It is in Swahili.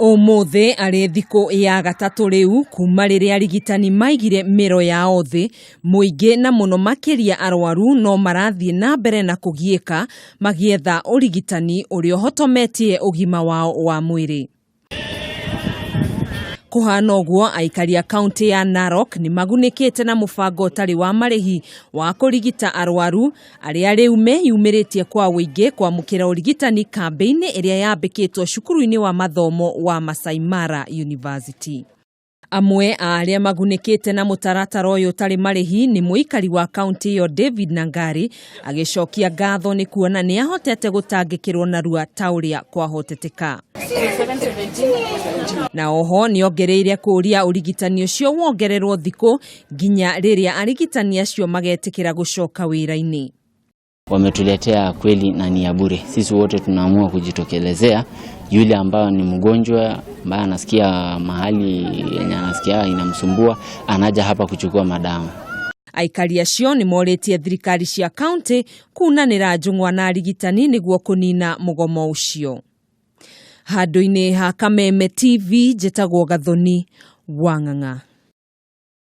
Ũmũthĩ arĩ thiku ya gatatu riu kuma rĩrĩa arigitani maigire mĩro yao thĩ, mũingĩ na mũno makĩria arwaru no marathiĩ na mbere na kũgiĩka magĩetha ũrigitani ũrĩa ũhotometie ũgima wao wa mwĩrĩ. Kũhana ũguo, aikari a kaunti ya Narok nimagunikite na mubango utari wa marihi wa kurigita arwaru arĩa rĩu meyumiritie kwa wĩingĩ kwamukira urigitani kambeini ĩrĩa yambĩkĩtwo cukuru-inĩ wa mathomo wa Masai Mara University. Amwe a arĩa magunikite na mũtaratara ũyũ ũtarĩ marihi ni mũikari wa kaunti ĩyo David Nangari, agĩcokia Gathoni kuona nĩ ahotete gũtangĩkĩrwo narua ta ũrĩa kwahoteteka. Na oho nĩongereire kuria urigitani ũcio wongererwo thiku nginya rĩrĩa arigitani acio magetĩkĩra gũcoka wĩra-inĩ. Wametuletea kweli na ni ya bure. Sisi wote tunaamua kujitokelezea. Yule ambao ni mgonjwa ambaye anasikia mahali yenye anasikia inamsumbua anaja hapa kuchukua madawa. Aikari acio ni moretie thirikari cia kaunti kunanĩra njung'wa na arigitani nĩguo kũnina mugomo ũcio. Handũ-inĩ ha Kameme TV, njĩtagwo Gathoni, Wang'ang'a.